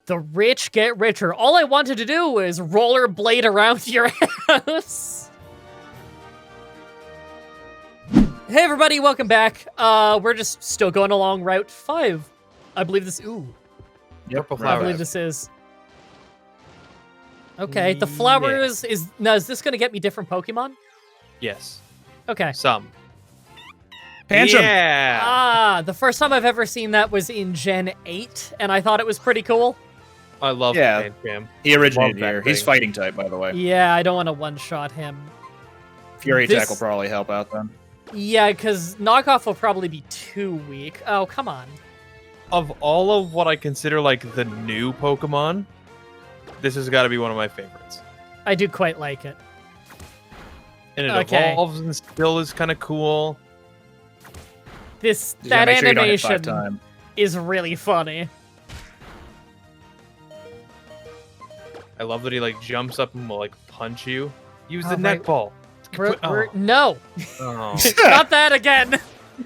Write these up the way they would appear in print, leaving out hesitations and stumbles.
The rich get richer. All I wanted to do was rollerblade around your house. Hey everybody, welcome back. We're just still going along Route 5. I believe this, Yep, I believe this is. Okay, the flowers is this gonna get me different Pokemon? Yes. Okay. Some. Tantrum. Yeah. The first time I've ever seen that was in Gen 8, and I thought it was pretty cool. I love Tantrum. He originated Love that here. He's thing. fighting type, by the way. Yeah, I don't want to one-shot him. Fury Attack will probably help out then. Yeah, because knockoff will probably be too weak. Oh, come on. Of all of what I consider like the new Pokemon, this has got to be one of my favorites. I do quite like it. And it evolves and still is kind of cool. That animation is really funny. I love that he like jumps up and will like punch you. Use the net ball. No. Oh. Not that again.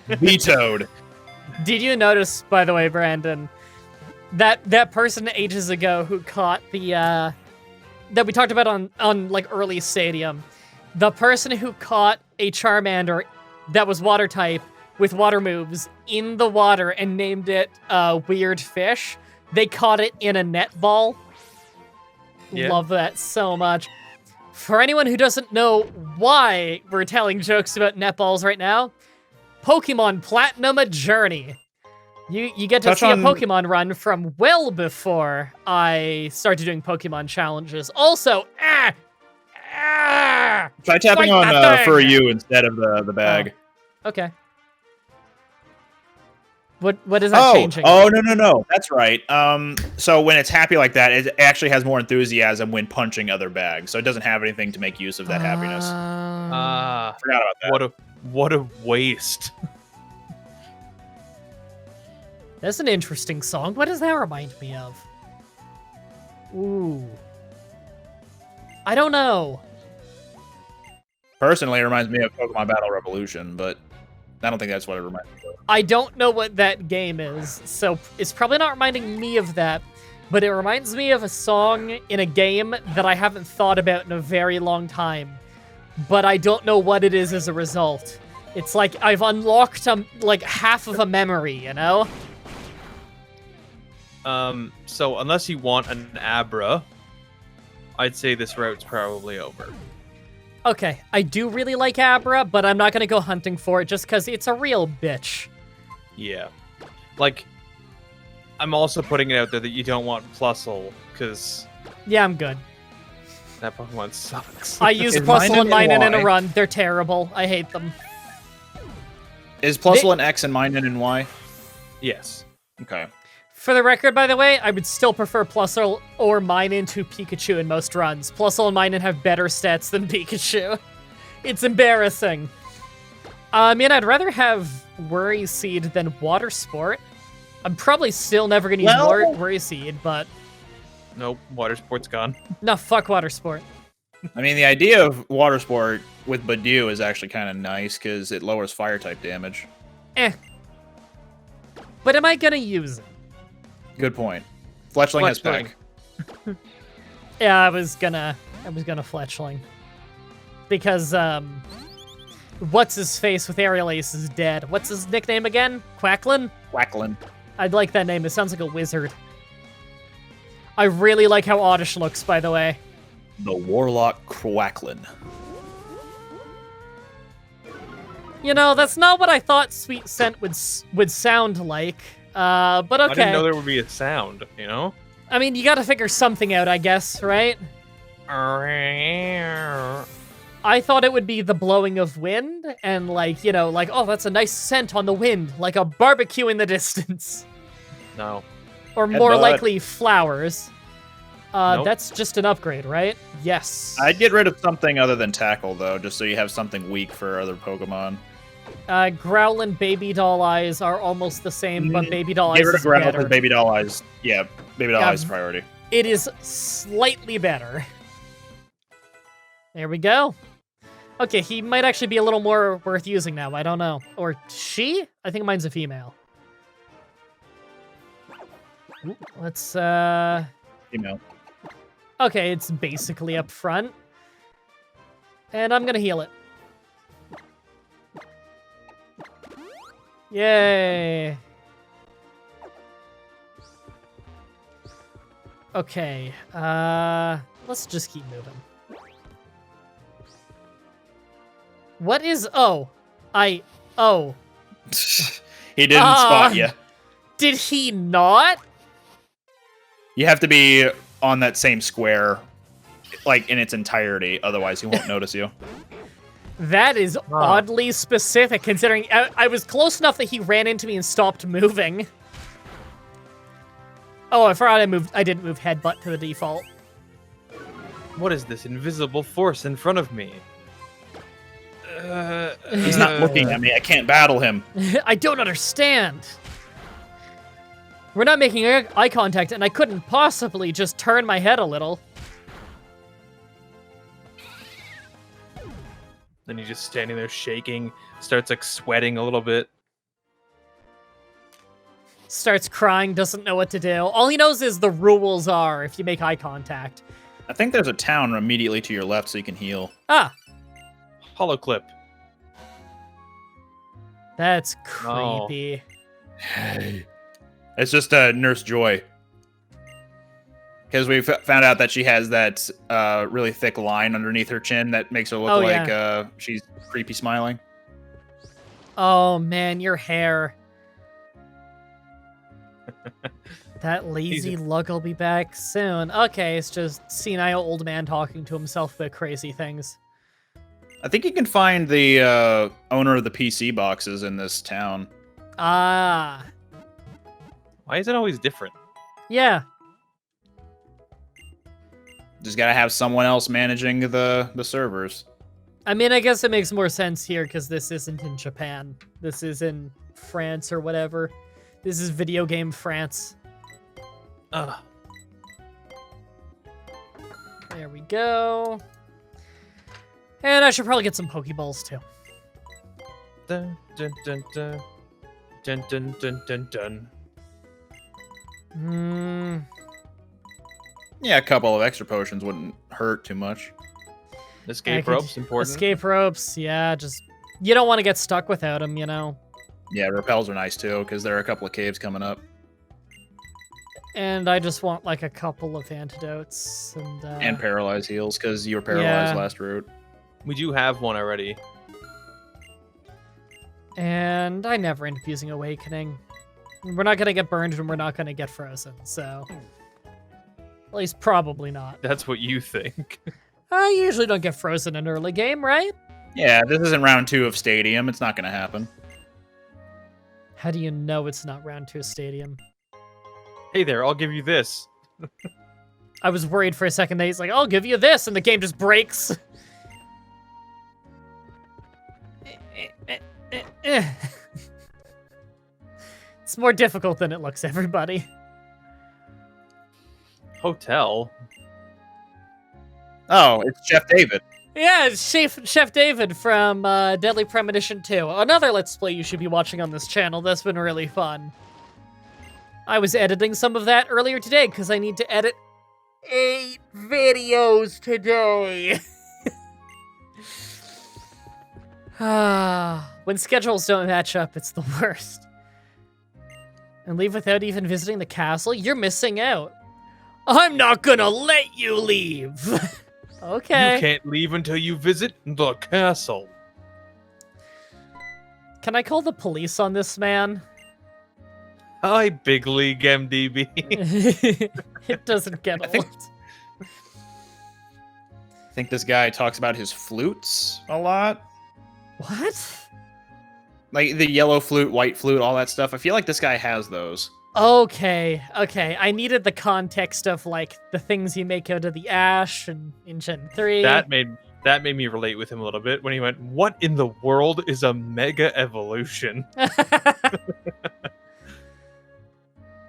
Vetoed. Did you notice, by the way, Brandon, that person ages ago who caught the that we talked about on like early Stadium, the person who caught a Charmander that was water type with water moves in the water and named it Weird Fish. They caught it in a net ball. Yeah. Love that so much. For anyone who doesn't know why we're telling jokes about netballs right now, Pokemon Platinum A Journey. You get to see a Pokemon run from well before I started doing Pokemon challenges. Also, try tapping on for you instead of the bag. Oh. Okay. What is that changing? Oh, no. That's right. So when it's happy like that, it actually has more enthusiasm when punching other bags. So it doesn't have anything to make use of that happiness. Forgot about that. What a waste. That's an interesting song. What does that remind me of? Ooh. I don't know. Personally, it reminds me of Pokemon Battle Revolution, but I don't think that's what it reminds me of. I don't know what that game is, so it's probably not reminding me of that, but it reminds me of a song in a game that I haven't thought about in a very long time, but I don't know what it is as a result. It's like I've unlocked like half of a memory, you know? So unless you want an Abra, I'd say this route's probably over. Okay, I do really like Abra, but I'm not gonna go hunting for it just because it's a real bitch. Yeah. Like, I'm also putting it out there that you don't want Plusle, because... Yeah, I'm good. That Pokemon sucks. I use Plusle and Minun in a run. They're terrible. I hate them. Is Plusle an X and Minun and Y? Yes. Okay. For the record, by the way, I would still prefer Plusle or Minun to Pikachu in most runs. Plusle and Minun have better stats than Pikachu. It's embarrassing. I mean, I'd rather have Worry Seed than Water Sport. I'm probably still never going to use Worry Seed, but... Nope, Water Sport's gone. No, fuck Water Sport. I mean, the idea of Water Sport with Badoo is actually kind of nice, because it lowers Fire-type damage. But am I going to use it? Good point. Fletchling has Peck. Yeah, I was gonna Fletchling. Because, what's his face with Aerial Ace is dead. What's his nickname again? Quacklin? Quacklin. I'd like that name. It sounds like a wizard. I really like how Oddish looks, by the way. The Warlock Quacklin. You know, that's not what I thought Sweet Scent would sound like. But okay. I didn't know there would be a sound, you know? I mean, you gotta figure something out, I guess, right? I thought it would be the blowing of wind, and like, you know, like, oh, that's a nice scent on the wind, like a barbecue in the distance. No. Or more likely, flowers. Nope. That's just an upgrade, right? Yes. I'd get rid of something other than Tackle, though, just so you have something weak for other Pokemon. Growl and Baby Doll Eyes are almost the same, but Baby Doll Eyes Get rid of is Growl better. because Baby Doll Eyes. Yeah, Baby Doll Eyes is priority. It is slightly better. There we go. Okay, he might actually be a little more worth using now. I don't know. Or she? I think mine's a female. Let's, You know. Okay, it's basically up front. And I'm gonna heal it. Yay! Okay, let's just keep moving. What is... Oh. Oh. He didn't spot you. Did he not? You have to be on that same square, like, in its entirety. Otherwise, he won't notice you. That is oddly specific, considering I was close enough that he ran into me and stopped moving. Oh, I forgot I didn't move headbutt to the default. What is this invisible force in front of me? He's not looking at me. I can't battle him. I don't understand. We're not making eye contact, and I couldn't possibly just turn my head a little. Then he's just standing there shaking, starts like sweating a little bit. Starts crying, doesn't know what to do. All he knows is the rules are if you make eye contact. I think there's a town immediately to your left so you can heal. Ah. Hollow clip. That's creepy. Hey. It's just Nurse Joy. Because we found out that she has that really thick line underneath her chin that makes her look like she's creepy smiling. Oh, man, your hair. That lazy lug will be back soon. Okay, it's just senile old man talking to himself about crazy things. I think you can find the owner of the PC boxes in this town. Ah. Why is it always different? Yeah. Just gotta have someone else managing the servers. I mean, I guess it makes more sense here because this isn't in Japan. This is in France or whatever. This is video game France. Ugh. There we go. And I should probably get some Pokeballs too. Dun, dun, dun, dun. Dun, dun, dun, dun, dun. Yeah, a couple of extra potions wouldn't hurt too much. Escape ropes, important. Escape ropes, yeah, just... You don't want to get stuck without them, you know? Yeah, repels are nice too, because there are a couple of caves coming up. And I just want, like, a couple of antidotes. And paralyze heals, because you were paralyzed last route. We do have one already. And I never end up using Awakening. We're not going to get burned and we're not going to get frozen, so... At least probably not. That's what you think. I usually don't get frozen in early game, right? Yeah, this isn't round 2 of Stadium. It's not going to happen. How do you know it's not round 2 of Stadium? Hey there, I'll give you this. I was worried for a second that he's like, I'll give you this, and the game just breaks. It's more difficult than it looks, everybody. Hotel? Oh, it's Chef David. Yeah, it's Chef David from Deadly Premonition 2. Another Let's Play you should be watching on this channel. That's been really fun. I was editing some of that earlier today because I need to edit 8 videos today. When schedules don't match up, it's the worst. And leave without even visiting the castle? You're missing out. I'm not gonna let you leave. Okay. You can't leave until you visit the castle. Can I call the police on this man? Hi, Big League MDB. It doesn't get old. I think this guy talks about his flutes a lot. What? Like the yellow flute, white flute, all that stuff. I feel like this guy has those. Okay. I needed the context of, like, the things you make out of the ash and in Gen 3. That made me relate with him a little bit when he went, "What in the world is a mega evolution?"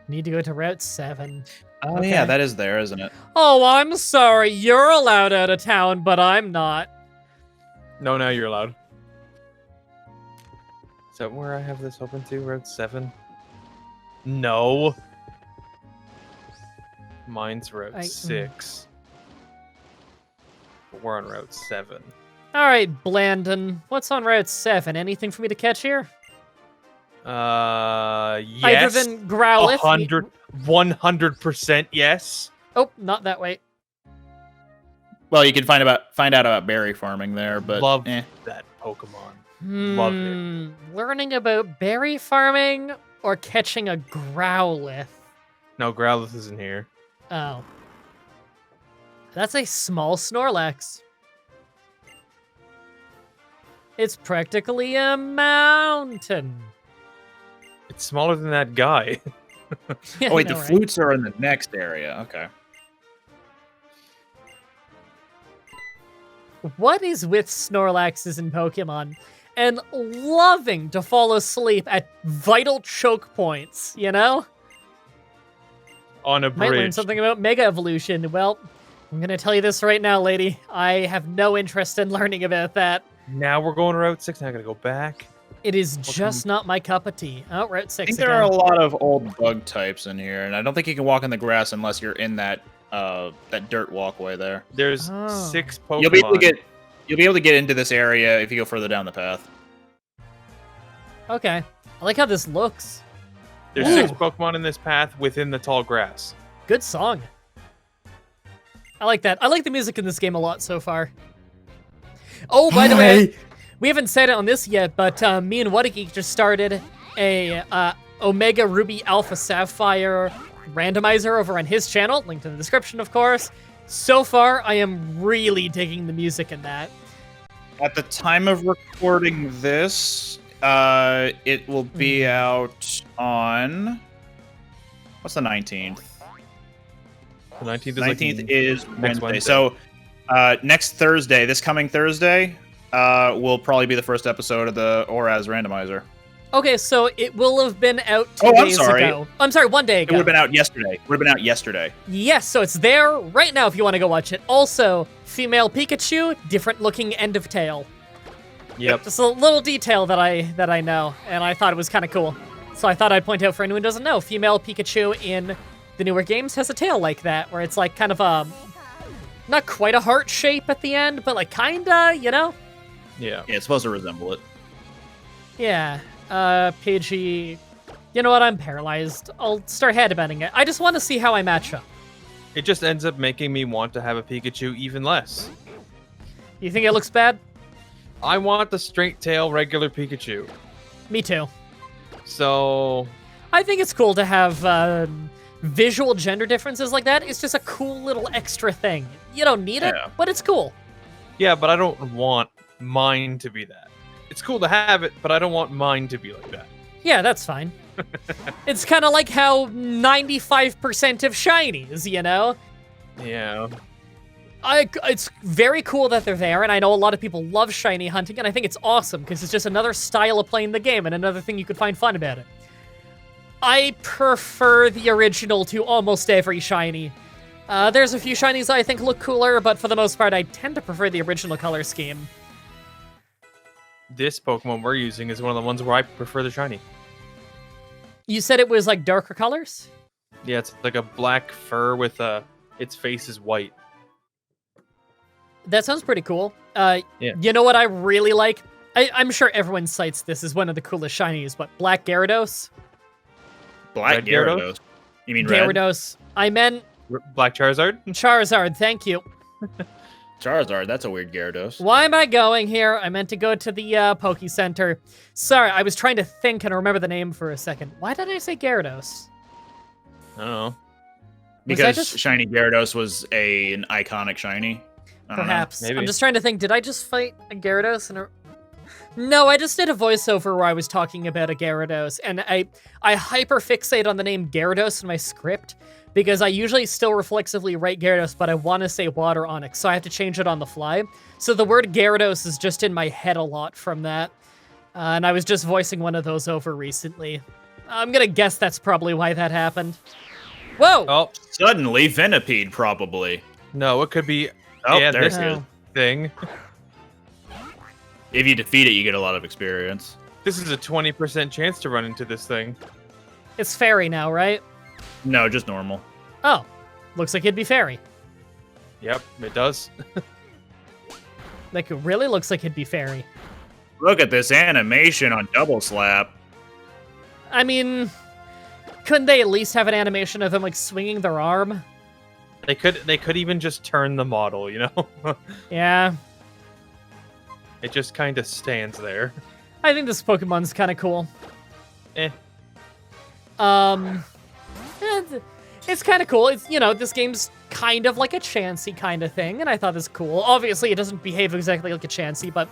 Need to go to Route 7. Oh, okay. Yeah, that is there, isn't it? Oh, I'm sorry. You're allowed out of town, but I'm not. No, now you're allowed. Is that where I have this open to? Route 7? No. Mine's Route 6. But we're on Route 7. All right, Blandon. What's on Route 7? Anything for me to catch here? Yes. Other than Growlithe. 100% yes. Oh, not that way. Well, you can find out about berry farming there, but Love that Pokemon. Love it. Learning about berry farming or catching a Growlithe? No, Growlithe isn't here. Oh. That's a small Snorlax. It's practically a mountain. It's smaller than that guy. Yeah, oh wait, I know, the right? flutes are in the next area. Okay. What is with Snorlaxes in Pokemon and loving to fall asleep at vital choke points, you know? On a Might learn bridge. something about Mega Evolution. Well, I'm gonna tell you this right now, lady. I have no interest in learning about that. Now we're going to Route 6. Now I gotta go back. It is just not my cup of tea. Oh, Route 6 I think again. there are a lot of old bug types in here, and I don't think you can walk in the grass unless you're in that dirt walkway there. There's Oh. 6 Pokemon. You'll be able to get into this area if you go further down the path. Okay. I like how this looks. There's Ooh. 6 Pokemon in this path within the tall grass. Good song. I like that. I like the music in this game a lot so far. Oh, by the way, we haven't said it on this yet, but me and Whattageek just started a Omega Ruby Alpha Sapphire randomizer over on his channel. Link in the description, of course. So far, I am really digging the music in that. At the time of recording this, it will be out on... What's the 19th? The 19th is 19th is Wednesday. Wednesday. So next Thursday, this coming Thursday, will probably be the first episode of the Oraz randomizer. Okay, so it will have been out 2 Oh, I'm days sorry. ago. I'm sorry, 1 day It ago. would have been out yesterday. Yes, so it's there right now if you want to go watch it. Also, female Pikachu, different looking end of tail. Yep. Just a little detail that I know, and I thought it was kind of cool. So I thought I'd point out for anyone who doesn't know, female Pikachu in the newer games has a tail like that, where it's like kind of a, not quite a heart shape at the end, but like kinda, you know? Yeah. Yeah, it's supposed to resemble it. Yeah. Pidgey, you know what? I'm paralyzed. I'll start headbutting it. I just want to see how I match up. It just ends up making me want to have a Pikachu even less. You think it looks bad? I want the straight tail regular Pikachu. Me too. So I think it's cool to have visual gender differences like that. It's just a cool little extra thing. You don't need it, Yeah. but it's cool. yeah, but I don't want mine to be that. It's cool to have it, but I don't want mine to be like that. Yeah, that's fine. It's kind of like how 95% of shinies, you know? Yeah. It's very cool that they're there, and I know a lot of people love shiny hunting, and I think it's awesome, because it's just another style of playing the game, and another thing you could find fun about it. I prefer the original to almost every shiny. There's a few shinies I think look cooler, but for the most part, I tend to prefer the original color scheme. This Pokemon we're using is one of the ones where I prefer the shiny. You said it was like darker colors? Yeah, it's like a black fur with its face is white. That sounds pretty cool. Yeah. You know what I really like? I'm sure everyone cites this as one of the coolest shinies, but Black Gyarados? Black Red Gyarados? Gyarados. You mean red? Gyarados. I meant Black Charizard? Charizard, thank you. Charizard, that's a weird Gyarados. Why am I going here? I meant to go to the Poke Center. Sorry, I was trying to think and remember the name for a second. Why did I say Gyarados? I don't know. Was Because I just- shiny Gyarados was an iconic shiny. I don't know. Perhaps. maybe. I'm just trying to think, did I just fight a Gyarados? No, I just did a voiceover where I was talking about a Gyarados, and I hyperfixate on the name Gyarados in my script, because I usually still reflexively write Gyarados, but I want to say Water Onyx, so I have to change it on the fly. So the word Gyarados is just in my head a lot from that, and I was just voicing one of those over recently. I'm gonna guess that's probably why that happened. Whoa! Oh, Suddenly, Venipede, probably. no, it could be Oh, yeah, there this it is. Oh. thing. If you defeat it, you get a lot of experience. This is a 20% chance to run into this thing. It's Fairy now, right? No, just normal. Oh. Looks like it'd be fairy. Yep, it does. Like, it really looks like it'd be fairy. Look at this animation on Double Slap. I mean, couldn't they at least have an animation of them, like, swinging their arm? They could even just turn the model, you know? Yeah. It just kind of stands there. I think this Pokemon's kind of cool. Eh. It's kind of cool. It's, you know, this game's kind of like a Chansey kind of thing, and I thought this cool. Obviously, it doesn't behave exactly like a Chansey, but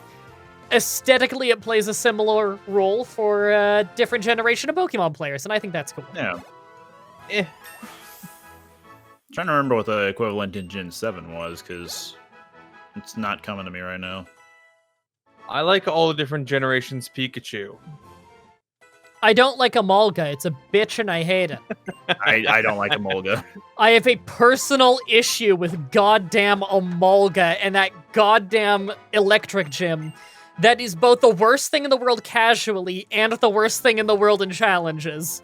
aesthetically, it plays a similar role for a different generation of Pokemon players, and I think that's cool. Yeah. Eh. Trying to remember what the equivalent in Gen 7 was, because it's not coming to me right now. I like all the different generations Pikachu. I don't like Amalga. It's a bitch, and I hate it. I don't like Emolga. I have a personal issue with goddamn Amalga and that goddamn electric gym. That is both the worst thing in the world casually and the worst thing in the world in challenges.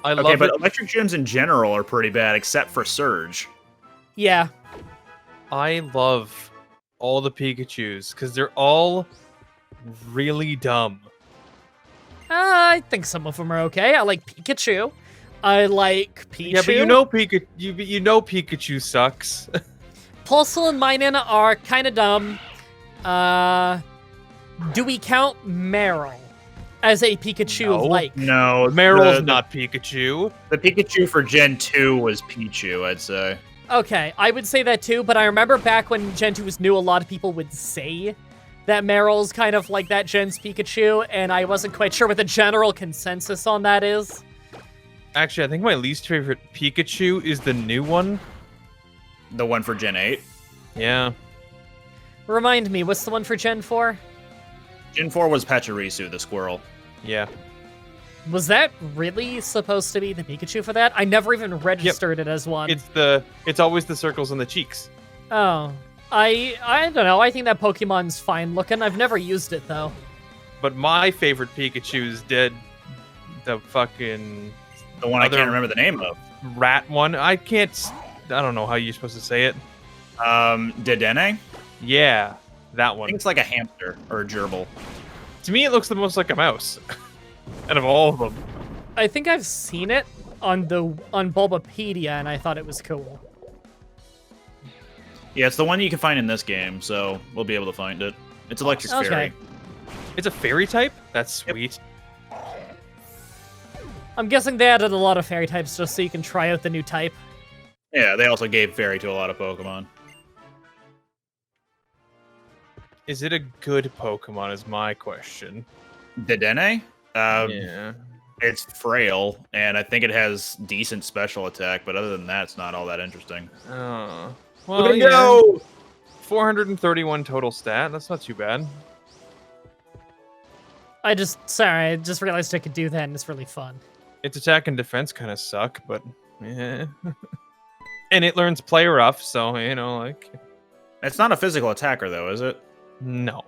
I Okay, love but it. electric gyms in general are pretty bad, except for Surge. Yeah. I love all the Pikachus because they're all really dumb. I think some of them are okay. I like Pikachu. I like Pichu. Yeah, but you know Pikachu sucks. Pulsel and Minun are kind of dumb. Do we count Meryl as a Pikachu-like? No, Meryl's not Pikachu. The Pikachu for Gen 2 was Pichu, I'd say. Okay, I would say that too, but I remember back when Gen 2 was new, a lot of people would say that Meryl's kind of like that Gen's Pikachu, and I wasn't quite sure what the general consensus on that is. Actually, I think my least favorite Pikachu is the new one. The one for Gen 8? Yeah. Remind me, what's the one for Gen 4? Gen 4 was Pachirisu, the squirrel. Yeah. Was that really supposed to be the Pikachu for that? I never even registered it as one. It's always the circles on the cheeks. Oh. I don't know. I think that Pokemon's fine looking. I've never used it, though. But my favorite Pikachu is the fucking... The one I other can't remember the name of. rat one. I don't know how you're supposed to say it. Dedenne? Yeah, that I one. think it's like a hamster or a gerbil. To me, it looks the most like a mouse. Out of all of them. I think I've seen it on Bulbapedia, and I thought it was cool. Yeah, it's the one you can find in this game, so we'll be able to find it. It's Electric Okay. Fairy. It's a fairy type? That's sweet. I'm guessing they added a lot of fairy types just so you can try out the new type. Yeah, they also gave Fairy to a lot of Pokemon. Is it a good Pokemon is my question. Dedenne? Yeah. It's frail, and I think it has decent special attack, but other than that, it's not all that interesting. Oh. Look Well, at him go! 431 total stat. That's not too bad. I just realized I could do that, and it's really fun. Its attack and defense kind of suck, but yeah. And it learns Play Rough, so, you know, like... It's not a physical attacker, though, is it? No.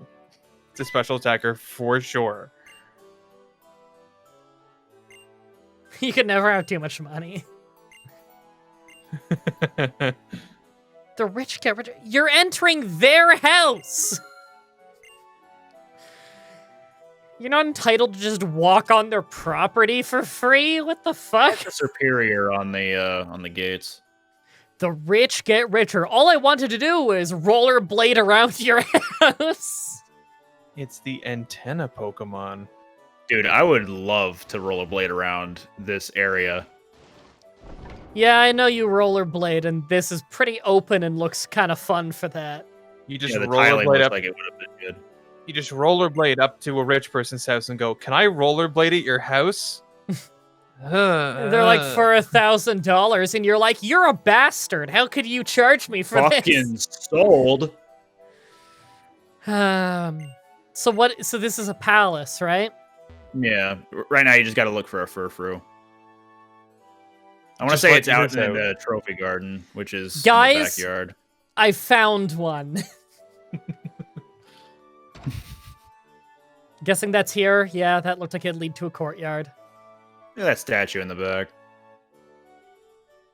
It's a special attacker for sure. You could never have too much money. The rich get rich. You're entering their house! You're not entitled to just walk on their property for free? What the fuck? Superior on the gates. The rich get richer. All I wanted to do was rollerblade around your house. It's the antenna Pokemon. Dude, I would love to rollerblade around this area. Yeah, I know you rollerblade, and this is pretty open and looks kind of fun for that. You just Yeah, the tiling rollerblade looks up. like it would have been good. You just rollerblade up to a rich person's house and go, "Can I rollerblade at your house?" They're like, for $1,000, and you're like, you're a bastard. How could you charge me for Fucking sold. this? So this is a palace, right? Yeah, right now you just got to look for a Furfru. I want to Just say like it's out yours in the out. trophy garden, which is in the Guys, backyard. I found one. Guessing that's here? Yeah, that looked like it'd lead to a courtyard. Look at that statue in the back.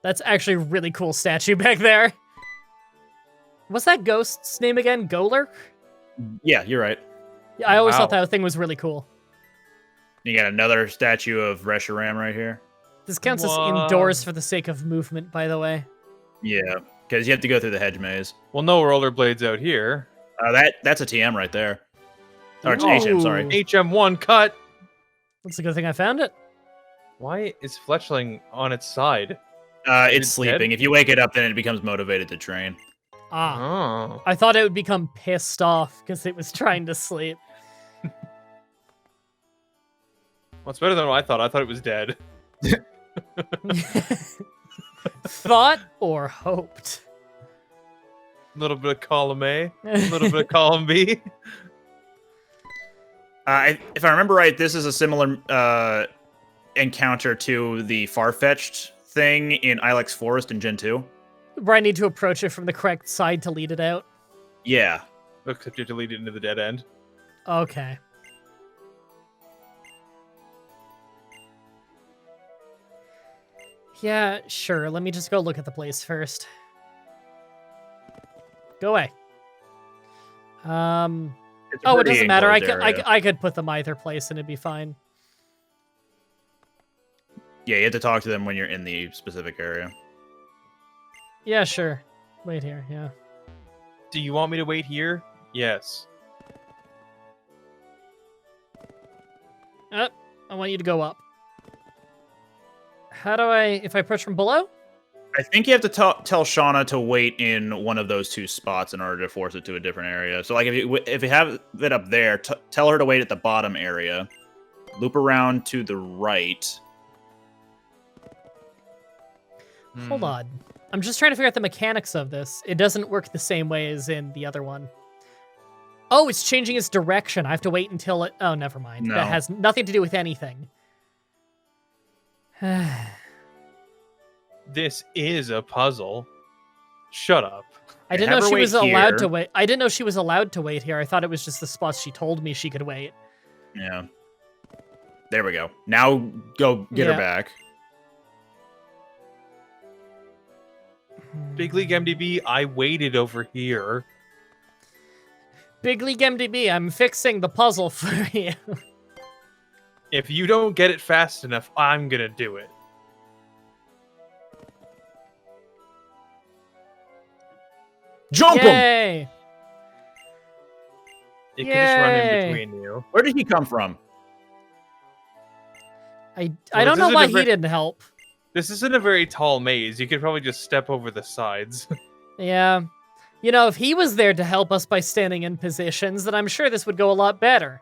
That's actually a really cool statue back there. What's that ghost's name again? Golurk? Yeah, you're right. Yeah, I always Wow. thought that thing was really cool. You got another statue of Reshiram right here. This counts as Whoa. indoors for the sake of movement, by the way. Yeah, because you have to go through the hedge maze. Well, no rollerblades out here. That's a TM right there. Or it's Ooh. HM, sorry. HM1 cut. That's a good thing I found it. Why is Fletchling on its side? It's It's sleeping. dead? If you wake it up, then it becomes motivated to train. Ah. Oh. I thought it would become pissed off because it was trying to sleep. Well, it's better than what I thought. I thought it was dead. Thought or hoped? A little bit of column A, a little bit of column B. If I remember right, this is a similar encounter to the Farfetched thing in Ilex Forest in Gen 2. Where I need to approach it from the correct side to lead it out. Yeah. Except you have to lead it into the dead end. Okay. Yeah, sure. Let me just go look at the place first. Go away. It's a Oh, it pretty doesn't matter. enclosed area. I could put them either place and it'd be fine. Yeah, you have to talk to them when you're in the specific area. Yeah, sure. Wait here, yeah. Do you want me to wait here? Yes. I want you to go up. How do if I approach from below? I think you have to tell Shauna to wait in one of those two spots in order to force it to a different area. So, like, if you have it up there, tell her to wait at the bottom area. Loop around to the right. Hold on. I'm just trying to figure out the mechanics of this. It doesn't work the same way as in the other one. Oh, it's changing its direction. I have to wait until it... Oh, never mind. No. That has nothing to do with anything. This is a puzzle. Shut up. I didn't know Have her she was wait allowed here. to wait. I didn't know she was allowed to wait here. I thought it was just the spots she told me she could wait. Yeah. There we go. Now go get Yeah. her back. Big League MDB, I waited over here. Big League MDB, I'm fixing the puzzle for you. If you don't get it fast enough, I'm gonna do it. Jump him! Yay! It can just run Yay. in between you. Where did he come from? I Well, don't this know isn't why a he very- didn't help. This isn't a very tall maze. You could probably just step over the sides. Yeah. You know, if he was there to help us by standing in positions, then I'm sure this would go a lot better.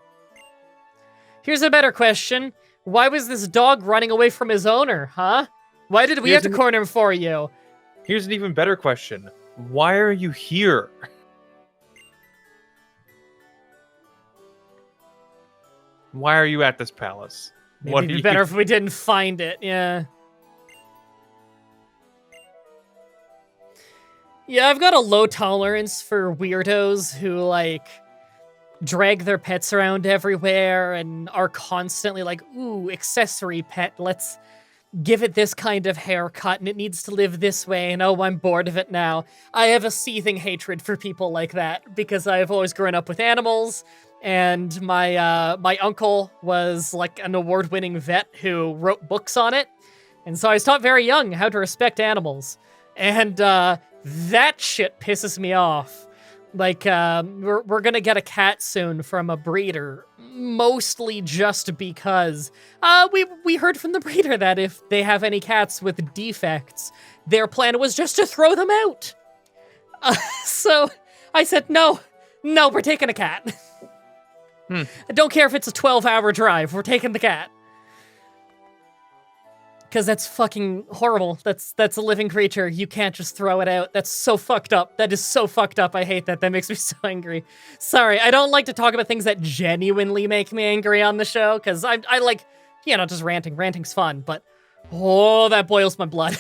Here's a better question. Why was this dog running away from his owner, huh? Why did we Here's have to an- corner him for you? Here's an even better question. Why are you here? Why are you at this palace? Maybe What it'd are be you- better if we didn't find it, yeah. Yeah, I've got a low tolerance for weirdos who, like, drag their pets around everywhere and are constantly like, ooh, accessory pet, let's give it this kind of haircut and it needs to live this way and oh, I'm bored of it now. I have a seething hatred for people like that because I've always grown up with animals and my uncle was like an award-winning vet who wrote books on it. And so I was taught very young how to respect animals. And that shit pisses me off. Like, we're gonna get a cat soon from a breeder, mostly just because we heard from the breeder that if they have any cats with defects, their plan was just to throw them out. So I said, no, we're taking a cat. I don't care if it's a 12-hour drive, we're taking the cat. Because that's fucking horrible. That's a living creature. You can't just throw it out. That's so fucked up. That is so fucked up. I hate that. That makes me so angry. Sorry, I don't like to talk about things that genuinely make me angry on the show, because I like, you know, just ranting. Ranting's fun, but oh, that boils my blood.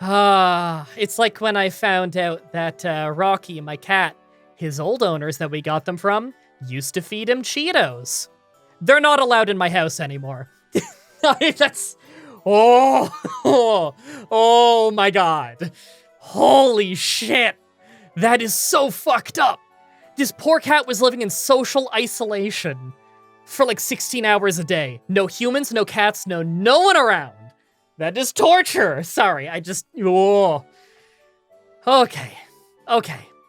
It's like when I found out that Rocky, my cat, his old owners that we got them from, used to feed him Cheetos. They're not allowed in my house anymore. That's Oh my god. Holy shit. That is so fucked up. This poor cat was living in social isolation for like 16 hours a day. No humans, no cats, no one around. That is torture. Sorry, oh. Okay.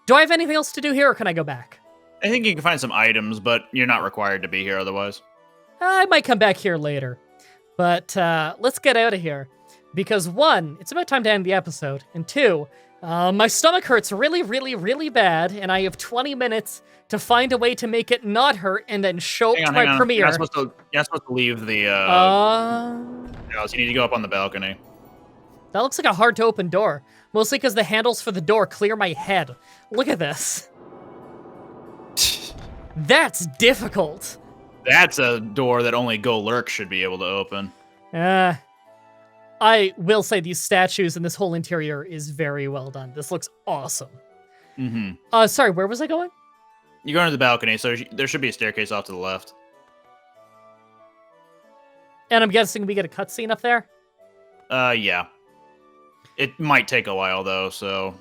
Do I have anything else to do here, or can I go back? I think you can find some items, but you're not required to be here otherwise. I might come back here later. But let's get out of here. Because one, it's about time to end the episode. And two, my stomach hurts really, really, really bad, and I have 20 minutes to find a way to make it not hurt and then show up to my premiere. You're not supposed to leave the... so you need to go up on the balcony. That looks like a hard-to-open door. Mostly because the handles for the door clear my head. Look at this. That's difficult. That's a door that only Go Lurk should be able to open. I will say these statues and this whole interior is very well done. This looks awesome. Mm-hmm. Sorry, where was I going? You're going to the balcony, so there should be a staircase off to the left. And I'm guessing we get a cutscene up there? Yeah. It might take a while, though, so...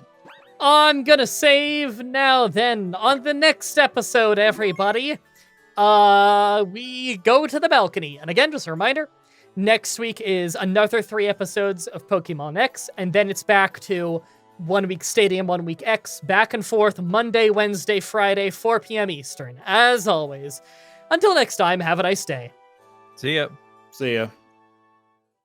I'm gonna save now, then. On the next episode, everybody, we go to the balcony. And again, just a reminder, next week is another 3 episodes of Pokemon X, and then it's back to 1 week Stadium, 1 week X, back and forth, Monday, Wednesday, Friday, 4 p.m. Eastern. As always, until next time, have a nice day. See ya. See ya.